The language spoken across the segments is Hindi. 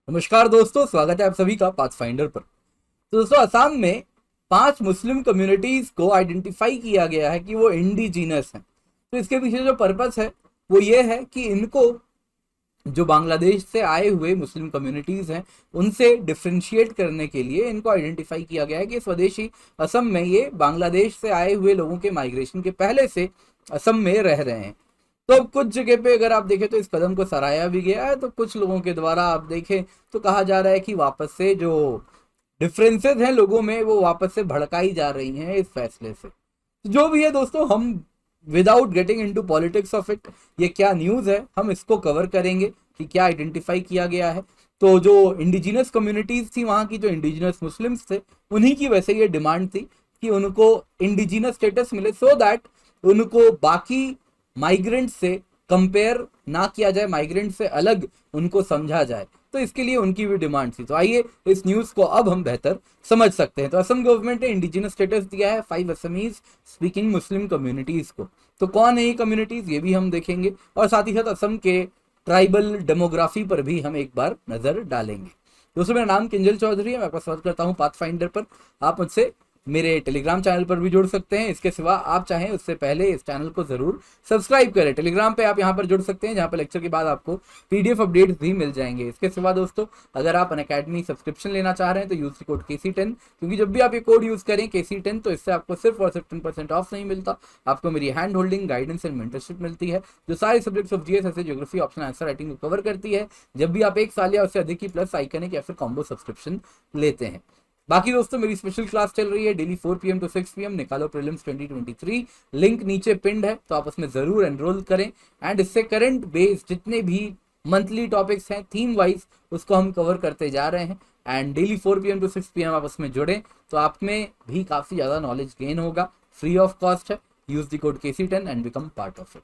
नमस्कार दोस्तों, स्वागत है आप सभी का पाथफाइंडर पर। तो दोस्तों, असम में 5 मुस्लिम कम्युनिटीज को आइडेंटिफाई किया गया है कि वो इंडिजीनस हैं। तो इसके पीछे जो पर्पस है वो ये है कि इनको जो बांग्लादेश से आए हुए मुस्लिम कम्युनिटीज हैं उनसे डिफ्रेंशिएट करने के लिए इनको आइडेंटिफाई किया गया है कि स्वदेशी असम में ये बांग्लादेश से आए हुए लोगों के माइग्रेशन के पहले से असम में रह रहे हैं। तो अब कुछ जगह पे अगर आप देखें तो इस कदम को सराहा भी गया है, तो कुछ लोगों के द्वारा आप देखें तो कहा जा रहा है कि वापस से जो डिफरेंसेस हैं लोगों में वो वापस से भड़काई जा रही हैं इस फैसले से। तो जो भी है दोस्तों, हम without getting into politics of it, ये क्या न्यूज़ है हम इसको कवर करेंगे कि क्या आइडेंटिफाई किया गया है। तो जो इंडिजिनस कम्युनिटीज थी, वहाँ की जो इंडिजिनस मुस्लिम्स थे, उन्हीं की वैसे ये डिमांड थी कि उनको इंडिजिनस स्टेटस मिले सो दैट उनको बाकी माइग्रेंट से कंपेयर ना किया जाए, माइग्रेंट से अलग उनको समझा जाए। तो इसके लिए उनकी भी डिमांड थी। तो आइए इस न्यूज़ को अब हम बेहतर समझ सकते हैं। तो असम गवर्नमेंट ने इंडिजिनस स्टेटस दिया है 5 असमीज स्पीकिंग मुस्लिम कम्युनिटीज को। तो कौन है ये कम्युनिटीज, ये भी हम देखेंगे, और साथ ही साथ असम के ट्राइबल डेमोग्राफी पर भी हम एक बार नजर डालेंगे। दोस्तों, मेरा नाम किंजल चौधरी है, मैं आपका स्वागत करता हूँ पाथफाइंडर पर। आप मुझसे मेरे टेलीग्राम चैनल पर भी जुड़ सकते हैं। इसके सिवा आप चाहें उससे पहले इस चैनल को जरूर सब्सक्राइब करें। टेलीग्राम पे आप यहां पर जुड़ सकते हैं, जहां पर लेक्चर के बाद आपको पीडीएफ अपडेट्स भी मिल जाएंगे। इसके सिवा दोस्तों, अगर आप अनअकैडमी सब्सक्रिप्शन लेना चाह रहे हैं तो यूज द कोड KC10, क्योंकि जब भी आप ये कोड यूज करें KC10 तो इससे आपको सिर्फ और सिर्फ 10% ऑफ नहीं मिलता, आपको मेरी hand holding, guidance and mentorship मिलती है, जो सारे सब्जेक्ट्स ऑफ जीएस ऐसे ज्योग्राफी, ऑप्शन आंसर राइटिंग को कवर करती है, जब भी आप 1 साल या उससे अधिक की प्लस आइकनिक या फिर कॉम्बो सब्सक्रिप्शन लेते हैं। बाकी दोस्तों, मेरी स्पेशल क्लास चल रही है डेली 4 PM टू 6 PM, निकालो प्रीलिम्स 2023। लिंक नीचे पिंड है, तो आप उसमें जरूर एनरोल करें। एंड इससे करंट बेस्ड जितने भी मंथली टॉपिक्स हैं थीम वाइज, उसको हम कवर करते जा रहे हैं। And daily 4 PM to 6 PM आप उसमें जुड़ें तो आप में भी काफ़ी ज़्यादा नॉलेज गेन होगा। फ्री ऑफ कॉस्ट है। Use the code KC10 and become part of it.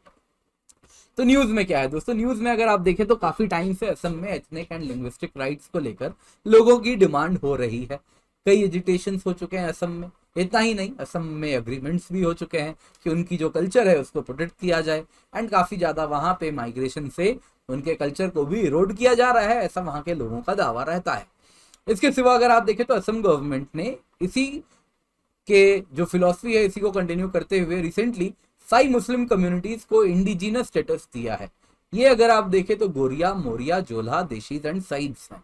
तो न्यूज में क्या है दोस्तों, न्यूज में अगर आप देखें तो काफी टाइम से असम में एथनिक एंड लिंग्विस्टिक राइट्स को लेकर लोगों की डिमांड हो रही है। कई एजिटेशंस हो चुके हैं असम में। इतना ही नहीं, असम में एग्रीमेंट्स भी हो चुके हैं कि उनकी जो कल्चर है उसको प्रोटेक्ट किया जाए। एंड काफी ज्यादा वहां पे माइग्रेशन से उनके कल्चर को भी इरोड किया जा रहा है, ऐसा वहां के लोगों का दावा रहता है। इसके सिवा अगर आप देखें तो असम गवर्नमेंट ने इसी के जो फिलॉसफी है इसी को कंटिन्यू करते हुए रिसेंटली 5 मुस्लिम कम्युनिटीज को इंडिजिनस स्टेटस दिया है। ये अगर आप देखें तो गोरिया, मोरिया, जोल्हा, देशीज एंड साइड्स हैं।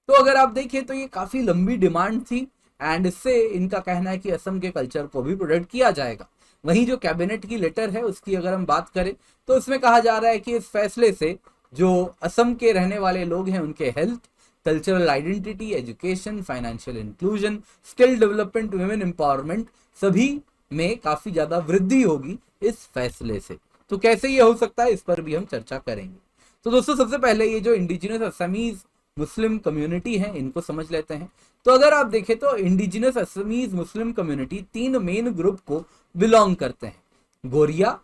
तो अगर आप देखें तो ये काफी लंबी डिमांड थी। एंड इससे इनका कहना है कि असम के कल्चर को भी प्रोटेक्ट किया जाएगा। वहीं जो कैबिनेट की लेटर है उसकी अगर हम बात करें तो उसमें कहा जा रहा है कि इस फैसले से जो असम के रहने वाले लोग हैं उनके health, cultural identity, education, financial inclusion, skill development, women empowerment, सभी में काफी ज्यादा वृद्धि होगी इस फैसले से। तो कैसे ये हो सकता है, इस पर भी हम चर्चा करेंगे। तो दोस्तों, सबसे पहले ये जो इंडिजिनस असमीज मुस्लिम कम्युनिटी है इनको समझ लेते हैं। तो अगर आप देखें तो indigenous Assamese Muslim community 3 main group को बिलोंग करते हैं। गोरिया,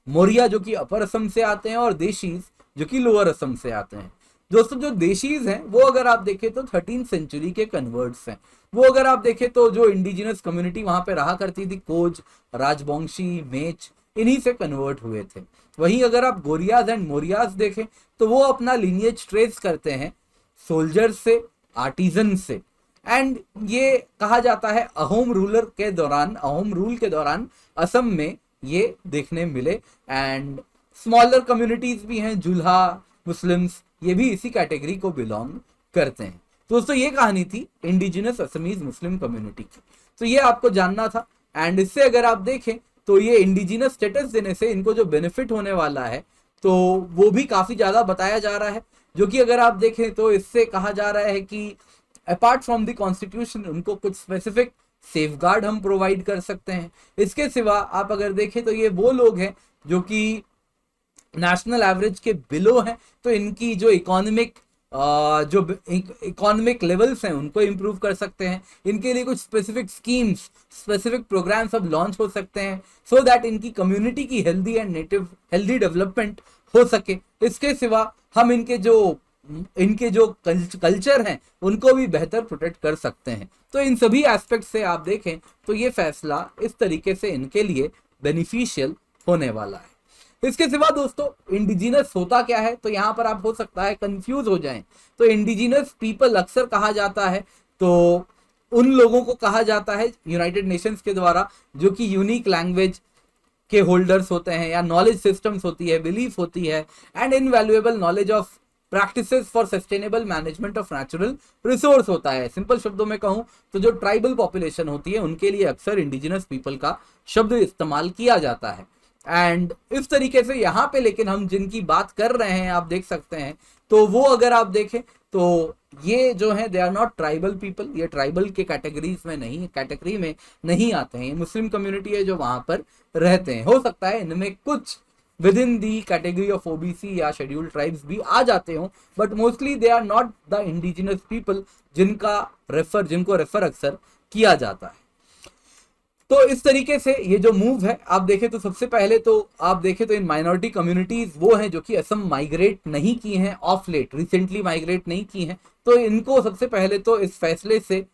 मोरिया जो कि अपर असम से आते हैं, और देशीज जो कि लोअर असम से आते हैं। दोस्तों, जो देशीज हैं वो अगर आप देखें तो 13th सेंचुरी के कन्वर्ट्स हैं। वो अगर आप देखें तो जो इंडिजिनस कम्युनिटी वहां पे रहा करती थी, कोच, राजवंशी, मेच, इन्हीं से कन्वर्ट हुए थे। वहीं अगर आप गोरियाज एंड मोरियाज देखें तो वो अपना लीनिएज ट्रेस करते हैं सोल्जर से, आर्टिजन से। एंड ये कहा जाता है अहोम रूल के दौरान असम में ये देखने मिले। एंड स्मॉलर कम्युनिटीज भी हैं, जुल्हा मुस्लिम्स, ये भी इसी कैटेगरी को बिलोंग करते हैं। दोस्तों, ये कहानी थी इंडिजिनस असमीज मुस्लिम कम्युनिटी की। तो ये आपको जानना था। एंड इससे अगर आप देखें तो ये इंडिजिनस स्टेटस देने से इनको जो बेनिफिट होने वाला है तो वो भी काफी ज्यादा बताया जा रहा है। जो कि अगर आप देखें तो इससे कहा जा रहा है कि अपार्ट फ्रॉम द कॉन्स्टिट्यूशन उनको कुछ स्पेसिफिक सेफगार्ड हम प्रोवाइड कर सकते हैं। इसके सिवा आप अगर देखें तो ये वो लोग हैं जो कि नेशनल एवरेज के बिलो हैं, तो इनकी जो इकोनॉमिक लेवल्स हैं उनको इंप्रूव कर सकते हैं। इनके लिए कुछ स्पेसिफिक स्कीम्स, स्पेसिफिक प्रोग्राम्स अब लॉन्च हो सकते हैं सो दैट इनकी कम्युनिटी की healthy and native healthy development हो सके। इसके सिवा हम इनके जो कल्चर हैं उनको भी बेहतर प्रोटेक्ट कर सकते हैं। तो इन सभी एस्पेक्ट से आप देखें तो ये फैसला इस तरीके से इनके लिए बेनिफिशियल होने वाला है। इसके सिवा दोस्तों इंडिजिनस होता क्या है, तो यहां पर आप हो सकता है कंफ्यूज हो जाएं। तो इंडिजिनस पीपल अक्सर कहा जाता है तो उन लोगों को कहा जाता है यूनाइटेड नेशंस के द्वारा जो कि यूनिक लैंग्वेज के होल्डर्स होते हैं, या नॉलेज सिस्टम्स होती है, बिलीफ होती है, and invaluable knowledge of practices for sustainable management of natural resource होता है। सिंपल शब्दों में कहूं तो जो ट्राइबल पॉपुलेशन होती है उनके लिए अक्सर इंडिजिनस पीपल का शब्द इस्तेमाल किया जाता है। एंड इस तरीके से यहाँ पे लेकिन हम जिनकी बात कर रहे हैं आप देख सकते हैं, तो वो अगर आप देखें तो ये जो है they are not tribal people, ये ट्राइबल के कैटेगरी में नहीं आते हैं। ये मुस्लिम कम्युनिटी है जो वहां पर रहते हैं। हो सकता है इनमें कुछ within the category of OBC या शेड्यूल्ड ट्राइब्स भी आ जाते हो, but mostly they are not the indigenous people जिनको रेफर अक्सर किया जाता है। तो इस तरीके से ये जो मूव है आप देखें तो सबसे पहले तो आप देखें तो इन माइनॉरिटी कम्युनिटीज वो हैं जो कि असम माइग्रेट नहीं की हैं ऑफ लेट, रिसेंटली माइग्रेट नहीं की हैं। तो इनको सबसे पहले तो इस फैसले से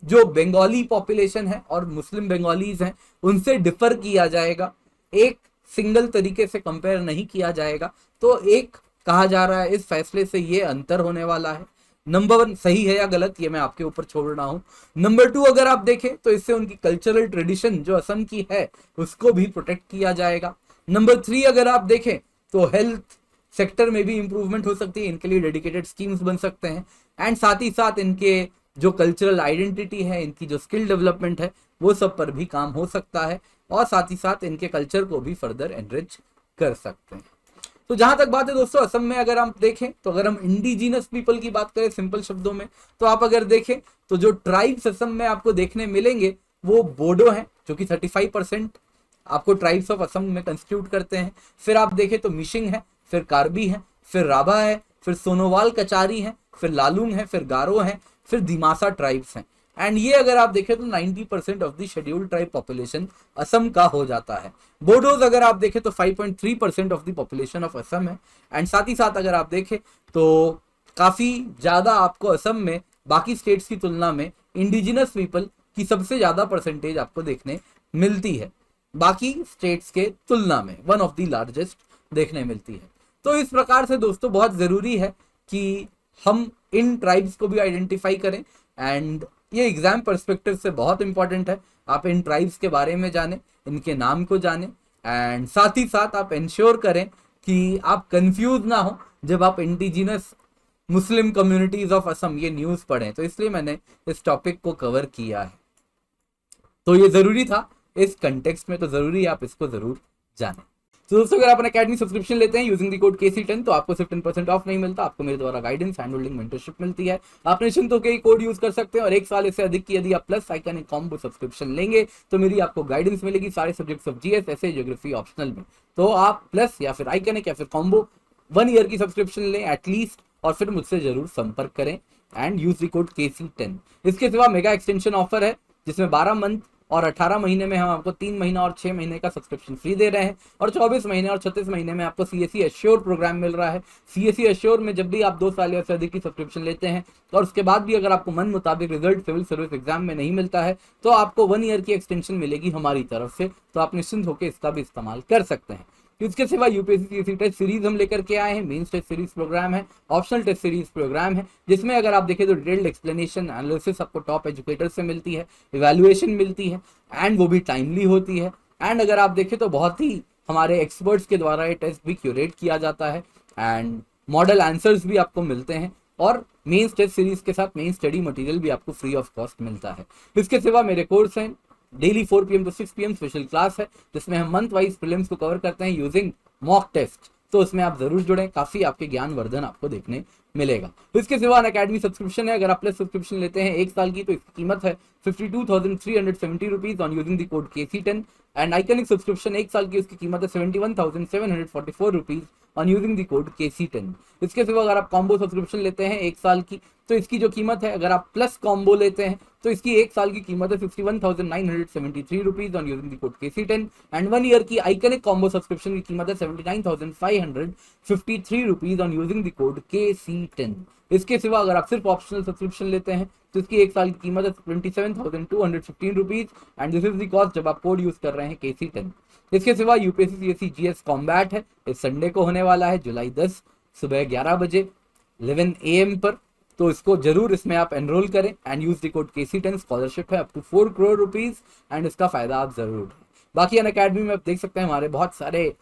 जो बंगाली पॉपुलेशन है और मुस्लिम बंगालीज हैं उनसे डिफर किया जाएगा, एक सिंगल तरीके से कंपेयर नहीं किया जाएगा। तो एक कहा जा रहा है इस फैसले से ये अंतर होने वाला है। नंबर 1 सही है या गलत ये मैं आपके ऊपर छोड़ रहा हूं। नंबर 2 अगर आप देखें तो इससे उनकी कल्चरल ट्रेडिशन जो असम की है उसको भी प्रोटेक्ट किया जाएगा। नंबर 3 अगर आप देखें तो हेल्थ सेक्टर में भी इंप्रूवमेंट हो सकती है, इनके लिए डेडिकेटेड स्कीम्स बन सकते हैं। एंड साथ ही साथ इनके जो कल्चरल आइडेंटिटी है, इनकी जो स्किल डेवलपमेंट है वो सब पर भी काम हो सकता है, और साथ ही साथ इनके कल्चर को भी फर्दर एनरिच कर सकते हैं। तो जहां तक बात है दोस्तों असम में अगर हम देखें तो अगर हम इंडिजिनस पीपल की बात करें सिंपल शब्दों में, तो आप अगर देखें तो जो ट्राइब्स असम में आपको देखने मिलेंगे वो बोडो हैं जो कि 35% आपको ट्राइब्स ऑफ असम में कंस्टिट्यूट करते हैं। फिर आप देखें तो मिशिंग है, फिर कार्बी है, फिर राभा है, फिर सोनोवाल कचारी है, फिर लालूंग है, फिर गारो है, फिर दिमासा ट्राइब्स हैं। एंड ये अगर आप देखें तो 90% of the scheduled tribe population Assam का हो जाता है। बोडोज अगर आप देखें तो 5.3% of the population of Assam है। एंड साथ ही साथ अगर आप देखें तो काफी ज्यादा आपको असम में बाकी स्टेट्स की तुलना में इंडिजिनस पीपल की सबसे ज्यादा परसेंटेज आपको देखने मिलती है, बाकी स्टेट्स के तुलना में वन ऑफ द लार्जेस्ट देखने मिलती है। तो इस प्रकार से दोस्तों बहुत जरूरी है कि हम इन ट्राइब्स को भी आइडेंटिफाई करें, एंड ये एग्जाम पर्सपेक्टिव से बहुत इंपॉर्टेंट है। आप इन ट्राइब्स के बारे में जानें, इनके नाम को जानें, एंड साथ ही साथ आप इंश्योर करें कि आप कंफ्यूज ना हो जब आप indigenous Muslim communities of Assam ये न्यूज़ पढ़ें। तो इसलिए मैंने इस टॉपिक को कवर किया है, तो ये ज़रूरी था इस कंटेक्स्ट में, तो ज़रूरी है आप इसको ज़रूर जानें। तो दोस्तों अगर आप अपना अकेडमी सब्सक्रिप्शन लेते हैं यूजिंग द कोड KC10 तो आपको सिर्फ 10% ऑफ नहीं मिलता, आपको मेरे द्वारा गाइडेंस, हैंड होल्डिंग, मेंटरशिप मिलती है। आप निश्चिंत होकर कोड यूज कर सकते हैं, और 1 साल इससे अधिक की यदि आप प्लस आइकन कॉम्बो सब्सक्रिप्शन लेंगे तो मेरी आपको गाइडेंस मिलेगी सारे सब्जेक्ट्स ऑफ GS, ऐसे ज्योग्राफी ऑप्शनल में। तो आप प्लस या फिर आइकन या फिर कॉम्बो 1 ईयर की सब्सक्रिप्शन लें एटलीस्ट, और फिर मुझसे जरूर संपर्क करें and use the code KC10। इसके सिवा मेगा एक्सटेंशन ऑफर है जिसमें 12 मंथ और 18 महीने में हम आपको 3 महीना और 6 महीने का सब्सक्रिप्शन फ्री दे रहे हैं, और 24 महीने और 36 महीने में आपको CSE एश्योर प्रोग्राम मिल रहा है। CSE एश्योर में जब भी आप 2 साल या से अधिक की सब्सक्रिप्शन लेते हैं और उसके बाद भी अगर आपको मन मुताबिक रिजल्ट सिविल सर्विस एग्जाम में नहीं मिलता है तो आपको 1 ईयर की एक्सटेंशन मिलेगी हमारी तरफ से, तो आप निश्चिंत होकर इसका भी इस्तेमाल कर सकते हैं। इसके सिवा UPSC टेस्ट सीरीज हम लेकर के आए हैं, मेंस टेस्ट सीरीज प्रोग्राम है, ऑप्शनल टेस्ट सीरीज प्रोग्राम है, जिसमें अगर आप देखें तो डिटेल्ड एक्सप्लेनेशन एनालिसिस आपको टॉप एजुकेटर से मिलती है, इवैल्यूएशन मिलती है, एंड वो भी टाइमली होती है। एंड अगर आप देखें तो बहुत ही हमारे एक्सपर्ट्स के द्वारा ये टेस्ट भी क्यूरेट किया जाता है, एंड मॉडल आंसर्स भी आपको मिलते हैं, और मेंस टेस्ट सीरीज के साथ मेन स्टडी मटेरियल भी आपको फ्री ऑफ कॉस्ट मिलता है। इसके सिवा मेरे कोर्स हैं, daily 4 PM to 6 PM special class है जिसमें हम मंथ वाइज प्रीलिम्स को कवर करते हैं यूजिंग मॉक टेस्ट, तो उसमें आप जरूर जुड़ें, काफी आपके ज्ञान वर्धन आपको देखने मिलेगा। इसके सिवा अकेडमी सब्सक्रिप्शन है, अगर आप प्लस सब्सक्रिप्शन लेते हैं 1 साल की तो इसकी कीमत है 52,370 rupees on using the code KC10, and iconic subscription 1 साल की उसकी कीमत है 71,744 rupees on using the code KC10। इसके सिवा अगर आप कॉम्बो सब्सक्रिप्शन लेते हैं 1 साल की तो इसकी जो कीमत है, अगर आप प्लस कॉम्बो लेते हैं तो इसकी 1 साल की कीमत है 61,973 rupees on using the code KC10, and 1 year की आइकनिक कॉम्बो सब्सक्रिप्शन की कीमत है 79,553 rupees on using the code KC10। इसके सिवा अगर आप सिर्फ ऑप्शनल सब्सक्रिप्शन लेते हैं तो इसकी एक साल की कीमत है 27,215 rupees and this is the cost जब आप कोड यूज कर रहे हैं KC10। इसके सिवा यूपीएससी सीएससी जीएस कॉम्बैट है, इस संडे को होने वाला है जुलाई 10 सुबह 11 बजे 11 AM पर। तो इसको जरूर इसमें आप एनरोल करें and use the code KC10। Scholarship है up to 4 crore rupees and इसका फायदा आप जरूर उठाएं। बाकी अनअकैडमी में आप देख सकते हैं हमारे बहुत सारे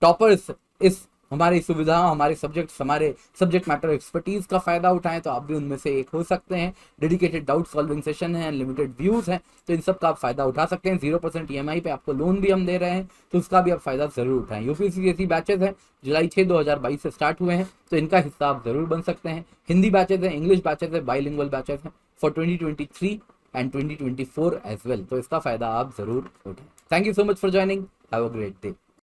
टॉपर्स इस हमारी सुविधा, हमारे सब्जेक्ट मैटर एक्सपर्टीज का फायदा उठाएं, तो आप भी उनमें से एक हो सकते हैं। डेडिकेटेड डाउट सॉल्विंग सेशन है, अनलिमिटेड व्यूज हैं, तो इन सब का आप फायदा उठा सकते हैं। 0% EMI पे आपको लोन भी हम दे रहे हैं, तो उसका भी आप फायदा जरूर उठाएं। यूपीएससी बैचेज हैं, जुलाई 6 2022 से स्टार्ट हुए हैं, तो इनका हिस्सा आप जरूर बन सकते हैं। हिंदी बैचेज है, इंग्लिश बैचेज है, बाइलिंगुअल बैचेज है फॉर 2023 एंड 2024 एज वेल, तो इसका फायदा आप जरूर उठाएं। Thank you so much for joining, have a great day.